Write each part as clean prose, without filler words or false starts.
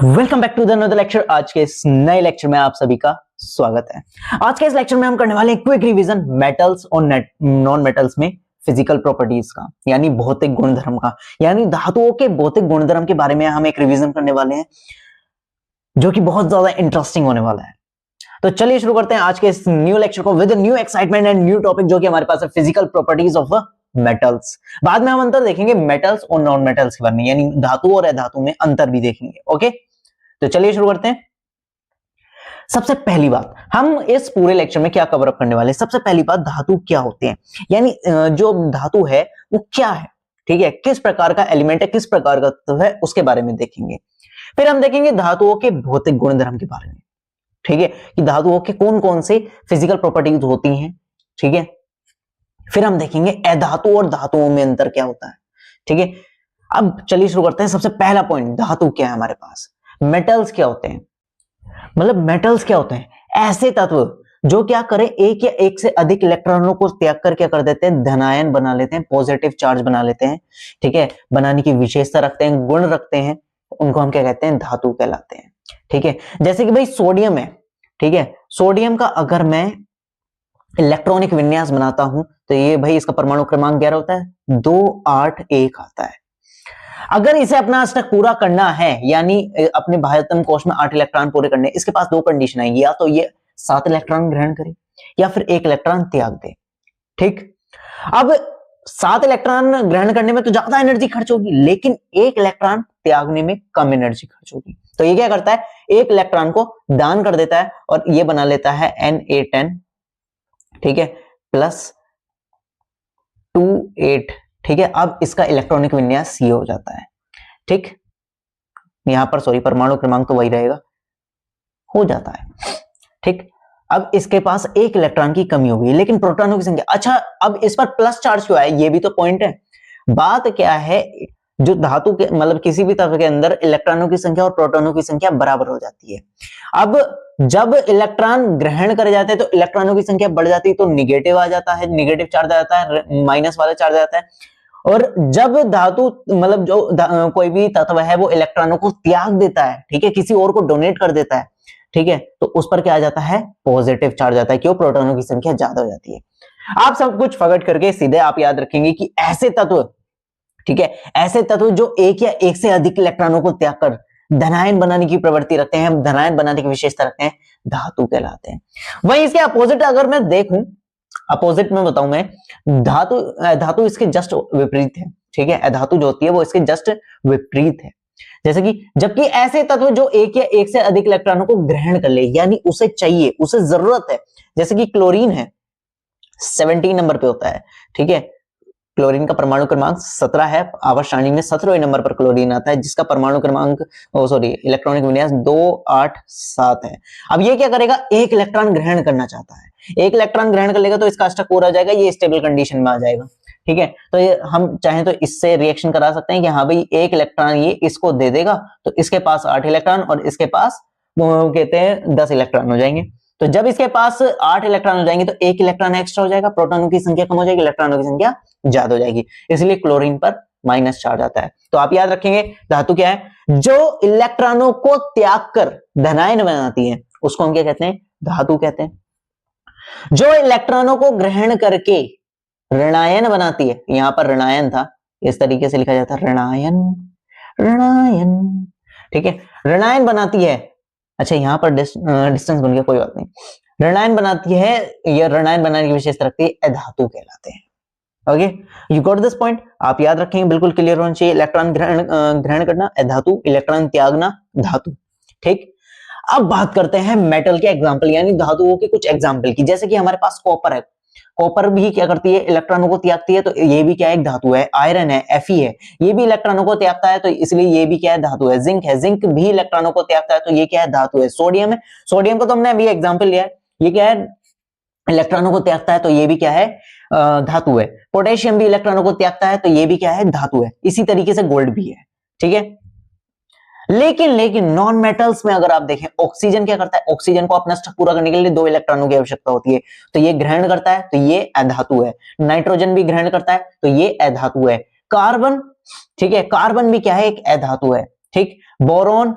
Welcome back to the another lecture. आज के इस नए लेक्चर में आप सभी का स्वागत है। आज के इस लेक्चर में हम करने वाले हैं क्विक रिवीजन मेटल्स और नॉन मेटल्स में फिजिकल प्रॉपर्टीज का, यानी भौतिक गुणधर्म का, यानी धातुओं के भौतिक गुणधर्म के बारे में हम एक रिवीजन करने वाले हैं जो कि बहुत ज्यादा इंटरेस्टिंग होने वाला है। तो चलिए शुरू करते हैं आज के इस न्यू लेक्चर को with new excitement and new topic जो कि हमारे पास है फिजिकल प्रॉपर्टीज ऑफ मेटल्स। बाद में हम अंतर देखेंगे मेटल्स और नॉन मेटल्स के बारे में, यानी धातु और अधातु में अंतर भी देखेंगे। ओके, तो चलिए शुरू करते हैं। सबसे पहली बात, हम इस पूरे लेक्चर में क्या कवर अप करने वाले हैं? सबसे पहली बात, धातु क्या होते हैं, यानी जो धातु है वो क्या है, ठीक है, किस प्रकार का एलिमेंट है, किस प्रकार का तत्व है, उसके बारे में देखेंगे। फिर हम देखेंगे धातुओं के भौतिक गुणधर्म के बारे में, ठीक है, कि धातुओं के कौन कौन से फिजिकल प्रॉपर्टीज होती हैं, ठीक है। फिर हम देखेंगे अधातु और धातुओं में अंतर क्या होता है, ठीक है। अब चलिए शुरू करते हैं। सबसे पहला पॉइंट, धातु क्या है हमारे पास, मेटल्स क्या होते हैं। मतलब मेटल्स क्या होते हैं? ऐसे तत्व जो क्या करें, एक या एक से अधिक इलेक्ट्रॉनों को त्याग कर क्या कर देते हैं, धनायन बना लेते हैं, पॉजिटिव चार्ज बना लेते हैं, ठीक है, बनाने की विशेषता रखते हैं, गुण रखते हैं, उनको हम क्या कहते हैं, धातु कहलाते हैं, ठीक है। जैसे कि भाई सोडियम है, ठीक है, सोडियम का अगर मैं इलेक्ट्रॉनिक विन्यास बनाता हूं तो ये भाई इसका परमाणु क्रमांक 11 होता है, 281 आता है। अगर इसे अपना अष्टक पूरा करना है, यानी अपने बाह्यतम कोश में 8 इलेक्ट्रॉन पूरे करने, इसके पास दो कंडीशन आएंगी, या तो ये 7 इलेक्ट्रॉन ग्रहण करे या फिर 1 इलेक्ट्रॉन त्याग दे, ठीक। अब 7 इलेक्ट्रॉन ग्रहण करने में तो ज्यादा एनर्जी खर्च होगी, लेकिन 1 इलेक्ट्रॉन त्यागने में कम एनर्जी खर्च होगी। तो ये क्या करता है, 1 इलेक्ट्रॉन को दान कर देता है और ये बना लेता है Na10, ठीक है, प्लस 28, ठीक है। अब इसका इलेक्ट्रॉनिक विन्यास ये हो जाता है, ठीक। यहां पर सॉरी, परमाणु क्रमांक तो वही रहेगा, हो जाता है, ठीक। अब इसके पास 1 इलेक्ट्रॉन की कमी होगी, लेकिन प्रोटॉनों की संख्या, अच्छा अब इस पर प्लस चार्ज क्यों आया, ये भी तो पॉइंट है। बात क्या है, जो धातु के मतलब किसी भी तत्व के अंदर इलेक्ट्रॉनों की संख्या और प्रोटॉनों की संख्या बराबर हो जाती है। अब जब इलेक्ट्रॉन ग्रहण करे जाते हैं तो इलेक्ट्रॉनों की संख्या बढ़ जाती है, तो निगेटिव आ जाता है, निगेटिव चार्ज आ जाता है, माइनस वाला चार्ज आ जाता है। और जब धातु मतलब जो कोई भी तत्व है वो इलेक्ट्रॉनों को त्याग देता है, ठीक है, किसी और को डोनेट कर देता है, ठीक है, तो उस पर क्या आ जाता है, पॉजिटिव चार्ज आता है, क्यों, प्रोटॉनों की संख्या ज्यादा हो जाती है। आप सब कुछ फॉरवर्ड करके सीधे आप याद रखेंगे कि ऐसे तत्व, ठीक है, ऐसे तत्व जो एक या एक से अधिक इलेक्ट्रॉनों को त्याग कर धनायन बनाने की प्रवृत्ति रखते हैं, धनायन बनाने की विशेषता रखते हैं, धातु कहलाते हैं। वहीं इसके अपोजिट अगर मैं देखूं, अपोजिट में बताऊं मैं, धातु धातु इसके जस्ट विपरीत है, ठीक है, अधातु जो होती है वो इसके जस्ट विपरीत है। जैसे कि जबकि ऐसे तत्व जो एक या एक से अधिक इलेक्ट्रॉनों को ग्रहण कर ले, यानी उसे चाहिए, उसे जरूरत है, जैसे कि क्लोरीन है, 17 नंबर पे होता है, ठीक है, क्लोरीन का परमाणु क्रमांक 17 है, आवर्त सारणी में 17वें नंबर पर क्लोरीन आता है, जिसका परमाणु क्रमांक इलेक्ट्रॉनिक विन्यास 287 है। अब ये क्या करेगा, 1 इलेक्ट्रॉन ग्रहण करना चाहता है, 1 इलेक्ट्रॉन ग्रहण कर लेगा तो इसका अष्टक पूरा हो जाएगा, ये स्टेबल कंडीशन में आ जाएगा, ठीक है। तो ये हम चाहें तो इससे रिएक्शन करा सकते हैं कि हाँ भाई 1 इलेक्ट्रॉन ये इसको दे देगा, तो इसके पास 8 इलेक्ट्रॉन और इसके पास कहते हैं 10 इलेक्ट्रॉन हो जाएंगे। तो जब इसके पास 8 इलेक्ट्रॉन हो जाएंगे तो 1 इलेक्ट्रॉन एक्स्ट्रा हो जाएगा, प्रोटॉनों की संख्या कम हो जाएगी, इलेक्ट्रॉनों की संख्या ज्यादा हो जाएगी, इसलिए क्लोरीन पर माइनस चार्ज आता है। तो आप याद रखेंगे, धातु क्या है, जो इलेक्ट्रॉनों को त्याग कर धनायन बनाती है उसको हम क्या कहते हैं, धातु कहते हैं। जो इलेक्ट्रॉनों को ग्रहण करके ऋणायन बनाती है, यहां पर ऋणायन था, इस तरीके से लिखा जाता है, ऋणायन, ऋणायन, ठीक है, ऋणायन बनाती है। अच्छा यहां पर डिस्टेंस बन गया, कोई बात नहीं, ऋणायन बनाती है, यह ऋणायन बनाने की विशेषता रखती है, अधातु कहलाते हैं। Okay, you got this point, आप याद रखेंगे, बिल्कुल क्लियर होना चाहिए। इलेक्ट्रॉन ग्रहण करना अधातु, इलेक्ट्रॉन त्यागना धातु, ठीक। अब बात करते हैं मेटल के एग्जांपल, यानी धातुओं के कुछ एग्जांपल की। जैसे कि हमारे पास कॉपर है, कॉपर भी क्या करती है, इलेक्ट्रॉनों को त्यागती है, तो ये भी क्या है, एक धातु है। आयरन है, Fe है, ये भी इलेक्ट्रॉनों को त्यागता है, तो इसलिए ये भी क्या है, धातु है। जिंक है, जिंक भी इलेक्ट्रॉनों को त्यागता है, तो ये क्या है, धातु है। सोडियम है, सोडियम को तो हमने अभी एग्जाम्पल लिया है, ये क्या है, इलेक्ट्रॉनों को त्यागता है, तो ये भी क्या है, धातु है। पोटेशियम भी इलेक्ट्रॉनों को त्यागता है, तो ये भी क्या है, धातु है। इसी तरीके से गोल्ड भी है, ठीक है। लेकिन नॉन मेटल्स में अगर आप देखें, ऑक्सीजन क्या करता है, ऑक्सीजन को अपना स्ट्रक्चर पूरा करने के लिए 2 इलेक्ट्रॉनों की आवश्यकता होती है, तो ये ग्रहण करता है, तो ये अधातु है। नाइट्रोजन भी ग्रहण करता है, तो ये अधातु है। कार्बन, ठीक है, कार्बन भी क्या है, एक अधातु है, ठीक। बोरॉन,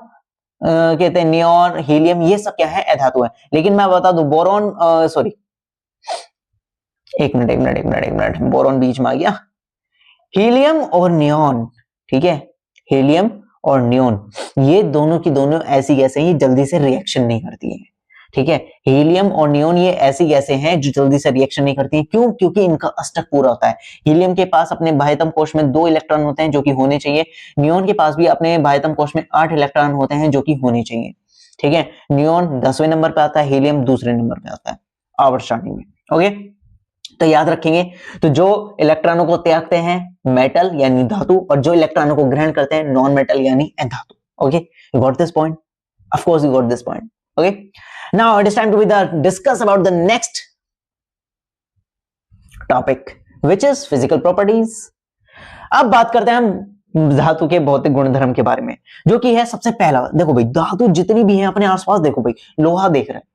कहते हैं नियोन, हीलियम, ये सब क्या है, अधातु है। लेकिन मैं बता दूं बोरॉन, सॉरी एक मिनट, बोरॉन बीच में आ गया। हीलियम और नियोन, ठीक है, हीलियम और नियोन ये दोनों की दोनों ऐसी गैसें हैं, ये जल्दी से रिएक्शन नहीं करती है, ठीक है। हीलियम और नियोन ये ऐसी गैसें हैं जो जल्दी से रिएक्शन नहीं करती हैं। क्यों? क्योंकि इनका अष्टक पूरा होता है। हीलियम के पास अपने बाह्यतम कोश में 2 इलेक्ट्रॉन होते हैं जो कि होने चाहिए। नियोन के पास भी अपने बाह्यतम कोश में 8 इलेक्ट्रॉन होते हैं जो कि होने चाहिए, ठीक है। नियोन 10वें नंबर पे आता है, हीलियम दूसरे नंबर पे आता है आवर्त सारणी में। ओके, तो याद रखेंगे, तो जो इलेक्ट्रॉनों को त्यागते हैं मेटल यानी धातु, और जो इलेक्ट्रॉनों को ग्रहण करते हैं नॉन मेटल यानी अधातु। Okay, you got this point? Of course you got this point. Okay, now it is time to be the discuss about the next topic which is physical properties. अब बात करते हैं हम धातु के भौतिक गुणधर्म के बारे में, जो कि है सबसे पहला। देखो भाई, धातु जितनी भी है अपने आसपास, देखो भाई लोहा देख रहे हैं,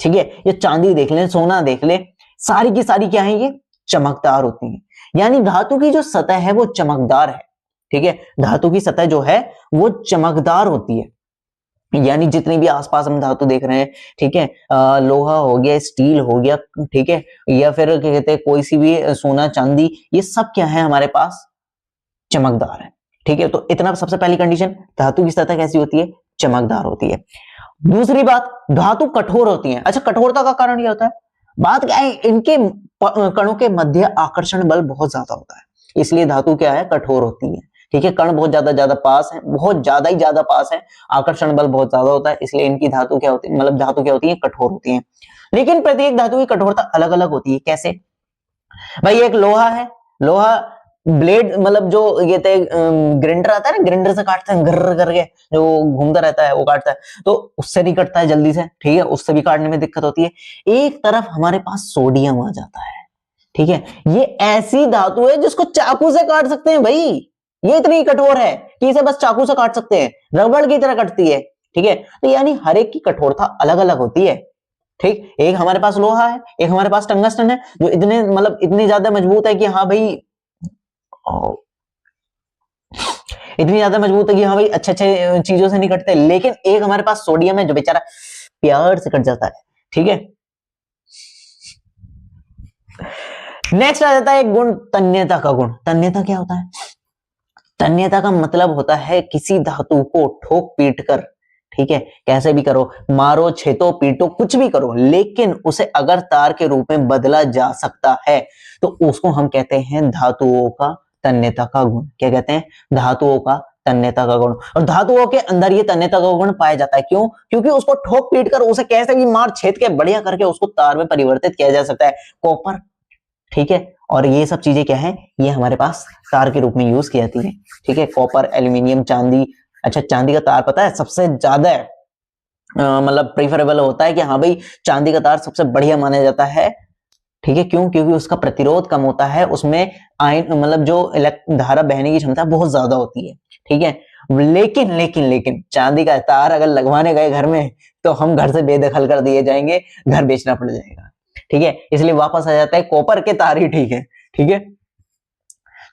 ठीक है, ये चांदी देख ले, सोना देख ले, सारी की सारी क्या है, ये चमकदार होती हैं। यानी धातु की जो सतह है वो चमकदार है, ठीक है। धातु की सतह जो है वो चमकदार होती है। यानी जितनी भी आसपास हम धातु देख रहे हैं, ठीक है, लोहा हो गया, स्टील हो गया, ठीक है, या फिर क्या कहते हैं कोई सी भी सोना चांदी, ये सब क्या है हमारे पास, चमकदार है, ठीक है। तो इतना सबसे पहली कंडीशन, धातु की सतह कैसी होती है, चमकदार होती है। दूसरी बात, धातु कठोर होती है। अच्छा, कठोरता का कारण क्या होता है? बात क्या है, इनके कणों के मध्य आकर्षण बल बहुत ज्यादा होता है, इसलिए धातु क्या है, कठोर होती है, ठीक है। कण बहुत ज्यादा पास है, बहुत ज्यादा ही ज्यादा पास है, आकर्षण बल बहुत ज्यादा होता है, इसलिए इनकी धातु क्या होती है, मतलब धातु क्या होती है, कठोर होती है। लेकिन प्रत्येक धातु की कठोरता अलग अलग होती है। कैसे भाई? एक लोहा है, लोहा ब्लेड मतलब जो ये ग्राइंडर आता है ना, ग्राइंडर से काटते हैं गर्र करके, जो घूमता रहता है वो काटता है, तो उससे नहीं कटता है जल्दी से, ठीक है, उससे भी काटने में दिक्कत होती है। एक तरफ हमारे पास सोडियम आ जाता है, ठीक है, ये ऐसी धातु है जिसको चाकू से काट सकते हैं भाई, ये इतनी कठोर है कि इसे बस चाकू से काट सकते हैं, रबड़ की तरह कटती है, ठीक है। तो यानी हर एक की कठोरता अलग अलग होती है, ठीक। एक हमारे पास लोहा है, एक हमारे पास टंगस्टन है, जो इतने मतलब इतनी ज्यादा मजबूत है कि हाँ भाई, इतनी ज्यादा मजबूत है कि हाँ भाई अच्छे अच्छे चीजों से नहीं कटते। लेकिन एक हमारे पास सोडियम है जो बेचारा प्यार से कट जाता है, ठीक है। नेक्स्ट आ जाता है एक गुण, तन्यता का गुण। तन्यता क्या होता है? तन्यता का मतलब होता है किसी धातु को ठोक पीट कर, ठीक है, कैसे भी करो, मारो छेतो पीटो कुछ भी करो, लेकिन उसे अगर तार के रूप में बदला जा सकता है तो उसको हम कहते हैं धातुओं का तन्यता का गुण। क्या कहते हैं? धातुओं का तन्यता का गुण। और धातुओं के अंदर ये तन्यता का गुण पाया जाता है। क्यों? क्योंकि उसको ठोक पीट कर, उसे कैसे भी मार छेद के बढ़िया करके उसको तार में परिवर्तित किया जा सकता है। कॉपर, ठीक है, और ये सब चीजें क्या है, ये हमारे पास तार के रूप में यूज की जाती है, ठीक है। कॉपर, एल्यूमिनियम, चांदी। अच्छा, चांदी का तार पता है सबसे ज्यादा मतलब प्रीफरेबल होता है कि हाँ भाई चांदी का तार सबसे बढ़िया माना जाता है, ठीक है। क्यों? क्योंकि उसका प्रतिरोध कम होता है, उसमें आयन मतलब जो धारा बहने की क्षमता बहुत ज्यादा होती है, ठीक है। लेकिन लेकिन लेकिन चांदी का तार अगर लगवाने गए घर में तो हम घर से बेदखल कर दिए जाएंगे, घर बेचना पड़ जाएगा, ठीक है। इसलिए वापस आ जाता है कॉपर के तार ही ठीक है, ठीक है।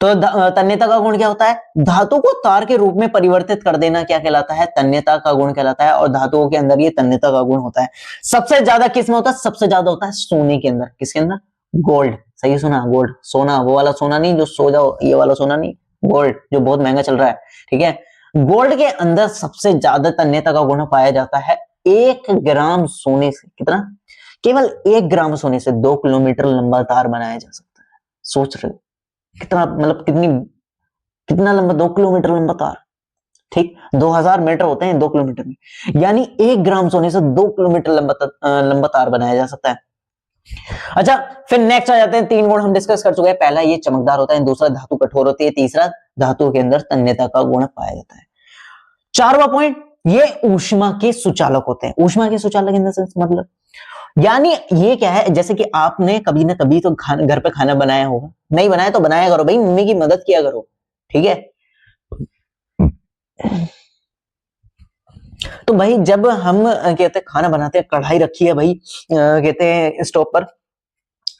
तो तन्यता का गुण क्या होता है? धातु को तार के रूप में परिवर्तित कर देना क्या कहलाता है? तन्यता का गुण कहलाता है। और धातुओं के अंदर ये तन्यता का गुण होता है। सबसे ज्यादा किस में होता है? सबसे ज्यादा होता है सोने के अंदर। किसके अंदर? गोल्ड। सही सुना, गोल्ड, सोना, वो वाला सोना नहीं जो सो जाओ, ये वाला सोना नहीं, गोल्ड जो बहुत महंगा चल रहा है, ठीक है। गोल्ड के अंदर सबसे ज्यादा तन्यता का गुण पाया जाता है। 1 ग्राम सोने से, कितना? केवल 1 ग्राम सोने से 2 किलोमीटर लंबा तार बनाया जा सकता है। सोच रहे हो कितना, मतलब कितना लंबा? 2 किलोमीटर लंबा तार, ठीक। 2000 मीटर होते हैं 2 किलोमीटर में, यानी 1 ग्राम सोने से 2 किलोमीटर लंबा तार बनाया जा सकता है। अच्छा, फिर नेक्स्ट आ जाते हैं 3 गुण हम डिस्कस कर चुके हैं। पहला ये चमकदार होता है, दूसरा धातु कठोर होती है, तीसरा धातु के अंदर तन्यता का गुण पाया जाता है। 4वां पॉइंट, ये ऊष्मा के सुचालक होते हैं। ऊष्मा के सुचालक इन द सेंस मतलब, यानी ये क्या है, जैसे कि आपने कभी ना कभी तो घर पे खाना बनाया होगा, नहीं बनाया तो बनाया करो भाई, मम्मी की मदद किया करो, ठीक है। तो भाई जब हम कहते हैं खाना बनाते हैं, कढ़ाई रखी है भाई, कहते हैं स्टोव पर,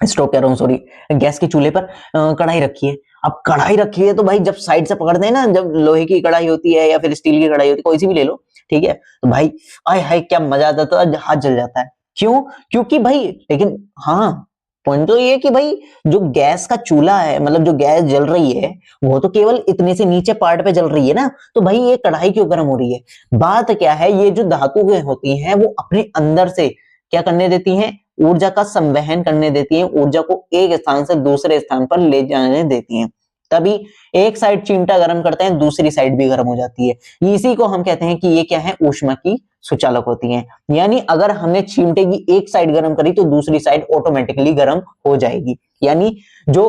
स्टोव कह रहा हूँ सॉरी, गैस के चूल्हे पर कढ़ाई रखी है। अब कढ़ाई रखी है तो भाई जब साइड से पकड़ते हैं ना, जब लोहे की कढ़ाई होती है या फिर स्टील की कढ़ाई होती है, कोई सी भी ले लो, ठीक है, तो भाई आय हाय क्या मजा आता था, हाथ जल जाता है। क्यों? क्योंकि भाई, लेकिन हाँ पॉइंट तो ये है कि भाई जो गैस का चूल्हा है, मतलब जो गैस जल रही है वो तो केवल इतने से नीचे पार्ट पे जल रही है ना, तो भाई ये कढ़ाई क्यों गर्म हो रही है? बात क्या है, ये जो धातुएं होती हैं वो अपने अंदर से क्या करने देती हैं, ऊर्जा का संवहन करने देती हैं, ऊर्जा को एक स्थान से दूसरे स्थान पर ले जाने देती हैं। तभी एक साइड चिमटा गर्म करते हैं, दूसरी साइड भी गर्म हो जाती है। इसी को हम कहते हैं कि ये क्या है, ऊष्मा की सुचालक होती हैं। यानी अगर हमने चिमटे की एक साइड गर्म करी तो दूसरी साइड ऑटोमेटिकली गर्म हो जाएगी। यानी जो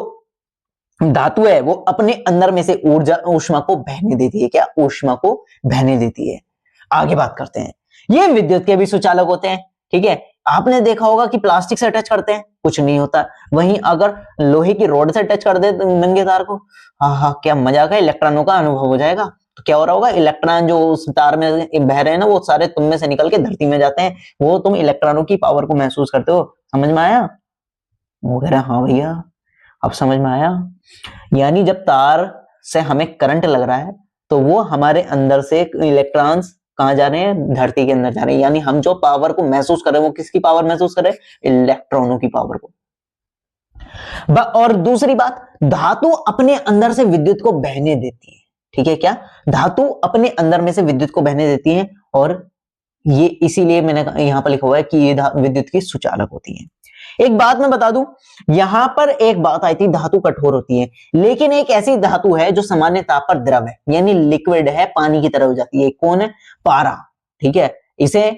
धातु है वो अपने अंदर में से ऊर्जा ऊष्मा को बहने देती है। क्या? ऊष्मा को बहने देती है। आगे बात करते हैं, ये विद्युत के भी सुचालक होते हैं। ठीक है, आपने देखा होगा कि प्लास्टिक से टच करते हैं कुछ नहीं होता, वहीं अगर लोहे की रॉड से टच कर दे नंगे तार को, हाँ क्या मजा का इलेक्ट्रॉनों का अनुभव हो जाएगा। तो क्या हो रहा होगा, इलेक्ट्रॉन जो उस तार में बह रहे हैं ना वो सारे तुम में से निकल के धरती में जाते हैं, वो तुम इलेक्ट्रॉनों की पावर को महसूस करते हो। समझ में आया? वो कह रहा हाँ भैया अब समझ में आया। यानी जब तार से हमें करंट लग रहा है तो वो हमारे अंदर से इलेक्ट्रॉन्स कहां जा रहे हैं, धरती के अंदर जा रहे हैं। यानी हम जो पावर को महसूस कर रहे हैं वो किसकी पावर महसूस कर रहे हैं, इलेक्ट्रॉनों की पावर को। और दूसरी बात, धातु अपने अंदर से विद्युत को बहने देती है। ठीक है, क्या? धातु अपने अंदर में से विद्युत को बहने देती है, और ये इसीलिए मैंने यहां पर लिखा हुआ है कि ये विद्युत की सुचालक होती है। एक बात मैं बता दूं, यहां पर एक बात आई थी, धातु कठोर होती है, लेकिन एक ऐसी धातु है जो सामान्य ताप पर द्रव है, यानी लिक्विड है, पानी की तरह हो जाती है। कौन है? पारा। ठीक है, इसे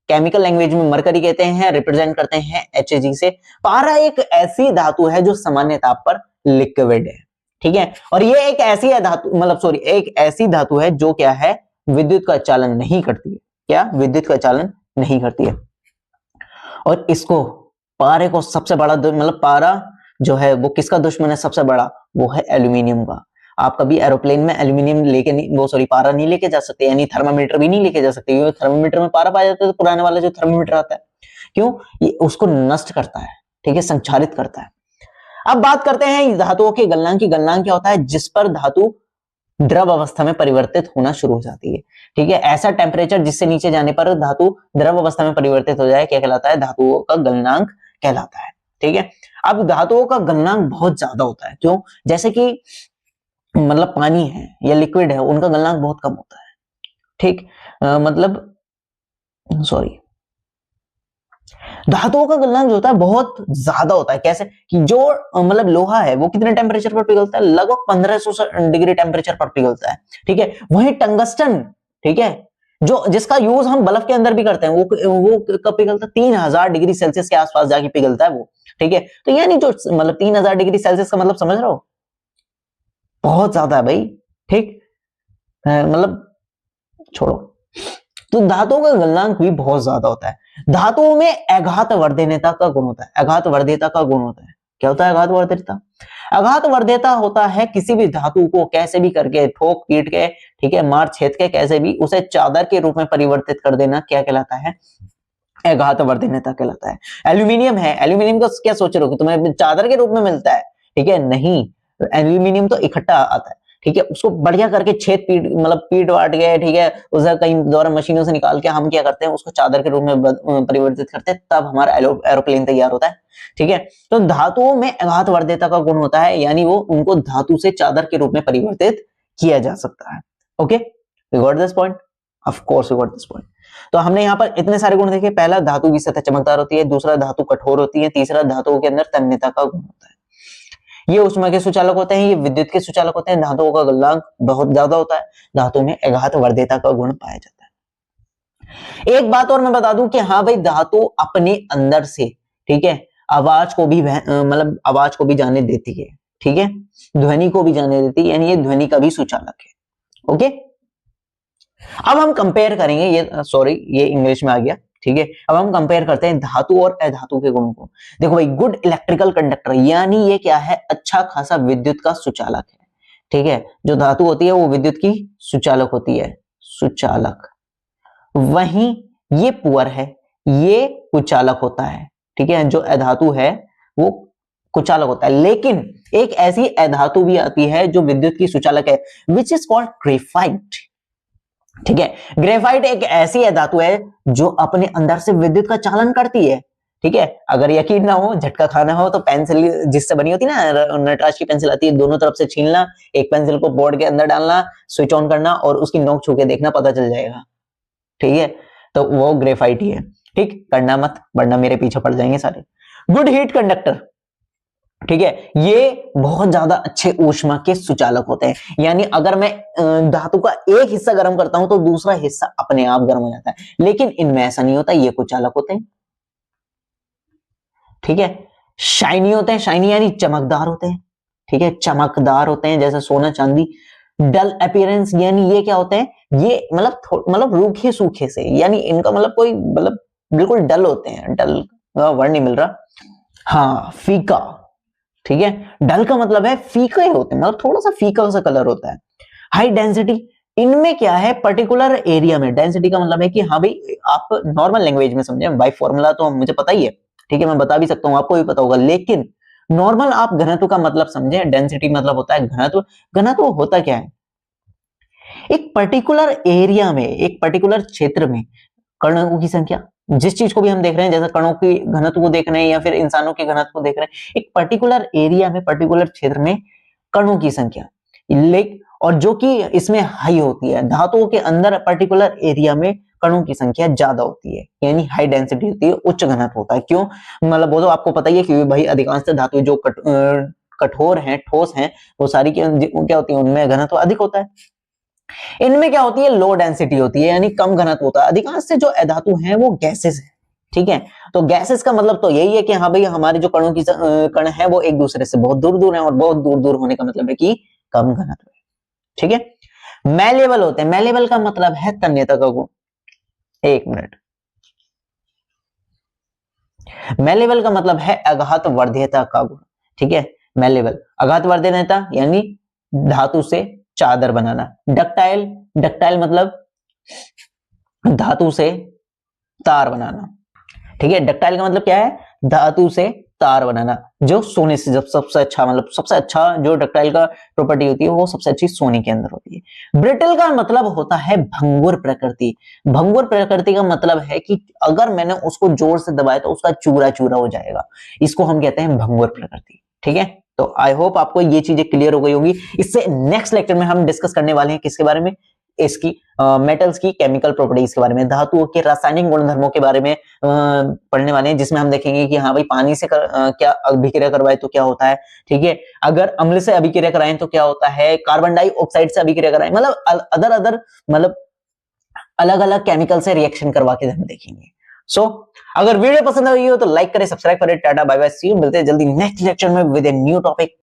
केमिकल लैंग्वेज में मरकरी कहते हैं, रिप्रेजेंट करते हैं Hg से। पारा एक ऐसी धातु है जो सामान्य ताप पर लिक्विड है। ठीक है, और ये एक ऐसी धातु, मतलब सॉरी, एक ऐसी धातु है जो क्या है, विद्युत का चालन नहीं करती है। क्या? विद्युत का चालन नहीं करती है। और इसको, पारे को सबसे बड़ा मतलब पारा जो है वो किसका दुश्मन है सबसे बड़ा, वो है एल्यूमिनियम का। आप कभी एरोप्लेन में एल्यूमिनियम लेके नहीं, वो सॉरी पारा नहीं लेके जा सकते, यानी थर्मामीटर भी नहीं लेके जा सकते, क्योंकि थर्मामीटर में पारा पाया जाता है। तो पुराने वाला जो थर्मामीटर आता है, क्यों? ये उसको नष्ट करता है। ठीक है, संक्षारित करता है। अब बात करते हैं धातुओं के गलनांक की। गलनांक क्या होता है? जिस पर धातु द्रव अवस्था में परिवर्तित होना शुरू हो जाती है। ठीक है, ऐसा टेम्परेचर जिससे नीचे जाने पर धातु द्रव अवस्था में परिवर्तित हो जाए, क्या कहलाता है? धातुओं का गलनांक कहलाता है। ठीक है, अब धातुओं का गलनांक बहुत ज्यादा होता है। क्यों? जैसे कि मतलब पानी है या लिक्विड है, उनका गलनांक बहुत कम होता है। ठीक, मतलब सॉरी, धातुओं का गलनांक जो होता है बहुत ज्यादा होता है। कैसे? कि जो मतलब लोहा है वो कितने टेम्परेचर पर पिघलता है? लगभग 1500 डिग्री टेम्परेचर पर पिघलता है। ठीक है, वहीं टंगस्टन, ठीक है, जो जिसका यूज हम बल्ब के अंदर भी करते हैं, वो कब पिघलता है? 3000 डिग्री सेल्सियस के आसपास जाके पिघलता है वो। ठीक है, तो यानी जो मतलब 3000 डिग्री सेल्सियस का मतलब समझ रहे हो, बहुत ज्यादा है भाई। ठीक, मतलब छोड़ो। तो धातुओं का गलनांक भी बहुत ज्यादा होता है। धातुओं में आघात वर्धनीयता का गुण होता है। आघात वर्धनीयता का गुण होता है। क्या होता है आघात वर्धनीयता? आघात वर्धनीयता होता है किसी भी धातु को कैसे भी करके, ठोक पीट के, ठीक है, मार छेद के, कैसे भी उसे चादर के रूप में परिवर्तित कर देना, क्या कहलाता है? आघात वर्धनीयता कहलाता है। एल्यूमिनियम है, एल्यूमिनियम को क्या सोच रहे हो कि तुम्हें चादर के रूप में मिलता है? ठीक है, नहीं, एल्यूमिनियम तो इकट्ठा आता है। ठीक है, उसको बढ़िया करके छेद पीट, मतलब पीट वाट गए, ठीक है, उसे कई द्वारा मशीनों से निकाल के हम क्या करते हैं, उसको चादर के रूप में परिवर्तित करते हैं, तब हमारा एरोप्लेन तैयार होता है। ठीक है, तो धातुओं में आघात वर्धनीयता का गुण होता है, यानी वो उनको धातु से चादर के रूप में परिवर्तित किया जा सकता है। Okay, we got this point? Of course we got this point. तो हमने यहाँ पर इतने सारे गुण देखे। पहला, धातु की सतह चमकदार होती है। दूसरा, धातु कठोर होती है। तीसरा, धातुओं के अंदर तन्यता का गुण होता है। ये ऊष्मा के सुचालक होते हैं, ये विद्युत के सुचालक होते हैं। धातुओं का गलनांक बहुत ज्यादा होता है। धातु में आघात वर्धनीयता का गुण पाया जाता है। एक बात और मैं बता दूं कि हाँ भाई, धातु अपने अंदर से, ठीक है, आवाज को भी मतलब आवाज को भी जाने देती है। ठीक है, ध्वनि को भी जाने देती है, यानी ये ध्वनि का भी सुचालक है। ओके, अब हम कंपेयर करेंगे, ये सॉरी ये इंग्लिश में आ गया। ठीक है, अब हम कंपेयर करते हैं धातु और अधातु के गुणों को। देखो भाई, गुड इलेक्ट्रिकल कंडक्टर, यानी ये क्या है? अच्छा खासा विद्युत का सुचालक है। ठीक है, जो धातु होती है वो विद्युत की सुचालक होती है, सुचालक। वहीं ये पुअर है, ये कुचालक होता है। ठीक है, जो अधातु है वो कुचालक होता है। लेकिन एक ऐसी अधातु भी आती है जो विद्युत की सुचालक है, विच इज कॉल्ड ग्रेफाइट। ठीक है। ग्रेफाइट एक ऐसी धातु है जो अपने अंदर से विद्युत का चालन करती है। ठीक है, अगर यकीन ना हो, झटका खाना हो, तो पेंसिल जिससे बनी होती है ना, नटराज की पेंसिल आती है, दोनों तरफ से छीलना, एक पेंसिल को बोर्ड के अंदर डालना, स्विच ऑन करना और उसकी नोक छू के देखना, पता चल जाएगा। ठीक है, तो वो ग्रेफाइट ही है। ठीक, करना मत वरना मेरे पीछे पड़ जाएंगे सारे। Good heat conductor. ठीक है, ये बहुत ज्यादा अच्छे ऊष्मा के सुचालक होते हैं। यानी अगर मैं धातु का एक हिस्सा गर्म करता हूं तो दूसरा हिस्सा अपने आप गर्म हो जाता है, लेकिन इनमें ऐसा नहीं होता, ये कुचालक होते हैं। ठीक है, शाइनी होते हैं, शाइनी यानी चमकदार होते हैं। ठीक है, चमकदार होते हैं जैसे सोना चांदी। डल अपीयरेंस यानी ये क्या होते हैं, ये मतलब रूखे सूखे से, यानी इनका मतलब कोई मतलब बिल्कुल डल होते हैं। डल वर्ड नहीं मिल रहा। हाँ, फीका। ठीक है, डल का मतलब है फीके होते हैं, मतलब थोड़ा सा फीका सा कलर होता है। हाई डेंसिटी, इनमें क्या है, पर्टिकुलर एरिया में। डेंसिटी का मतलब है कि हाँ भाई, आप नॉर्मल लैंग्वेज में समझे, बाई फॉर्मूला तो मुझे पता ही है। ठीक है, मैं बता भी सकता हूँ, आपको भी पता होगा, लेकिन नॉर्मल आप घनत्व का मतलब समझे। डेंसिटी मतलब होता है घनत्व। घनत्व होता क्या है, एक पर्टिकुलर एरिया में, एक पर्टिकुलर क्षेत्र में कणों की संख्या। जिस चीज को भी हम देख रहे हैं, जैसे कणों की घनत्व को देख रहे हैं या फिर इंसानों के घनत्व को देख रहे हैं, एक पर्टिकुलर एरिया में, पर्टिकुलर क्षेत्र में कणों की संख्या, और जो कि इसमें हाई होती है। धातुओं के अंदर पर्टिकुलर एरिया में कणों की संख्या ज्यादा होती है, यानी हाई डेंसिटी होती है, उच्च घनत्व होता है। क्यों, मतलब वो तो आपको पता ही है, क्योंकि भाई अधिकांश धातु जो कठोर हैं, ठोस हैं, वो सारी क्या होती है, उनमें घनत्व अधिक होता है। इनमें क्या होती है, लो डेंसिटी होती है, यानी कम घनत्व होता है। अधिकांश से जो धातु हैं वो गैसेस है। ठीक है, तो गैसेस का मतलब तो यही है कि हाँ भाई, हमारे जो कणों की कण है वो एक दूसरे से बहुत दूर दूर है, और बहुत दूर दूर होने का मतलब है कि कम घनत्व है। ठीक है, मैलेबल होते हैं। मैलेबल का मतलब है तन्यता का गुण। एक मिनट, मैलेबल का मतलब है अघात वर्ध्यता का गुण। ठीक है, मैलेबल अघात वर्ध्यता यानी धातु से चादर बनाना। डक्टाइल, डक्टाइल मतलब धातु से तार बनाना। ठीक है, डक्टाइल का मतलब क्या है, धातु से तार बनाना, जो सोने से जब सबसे अच्छा, मतलब सबसे अच्छा जो डक्टाइल का प्रॉपर्टी होती है वो सबसे अच्छी सोने के अंदर होती है। ब्रिटल का मतलब होता है भंगुर प्रकृति। भंगुर प्रकृति का मतलब है कि अगर मैंने उसको जोर से दबाया तो उसका चूरा चूरा हो जाएगा, इसको हम कहते हैं भंगुर प्रकृति। ठीक है, तो आई होप आपको ये चीजें क्लियर हो गई होंगी। इससे नेक्स्ट लेक्चर में हम डिस्कस करने वाले हैं किसके बारे में, इसकी मेटल्स की केमिकल प्रॉपर्टीज के बारे में, धातुओं के रासायनिक गुणधर्मों के बारे में पढ़ने वाले हैं, जिसमें हम देखेंगे कि हाँ भाई, पानी से क्या अभिक्रिया करवाए तो क्या होता है। ठीक है, अगर अम्ल से अभिक्रिया कराएं तो क्या होता है, कार्बन डाइऑक्साइड से अभिक्रिया कराएं, मतलब अदर अदर, मतलब अलग अलग केमिकल से रिएक्शन करवा के हम देखेंगे। सो अगर वीडियो पसंद आई हो तो लाइक करें, सब्सक्राइब करें। Ta-ta bye bye, see you, मिलते हैं जल्दी नेक्स्ट लेक्चर में विद ए न्यू टॉपिक।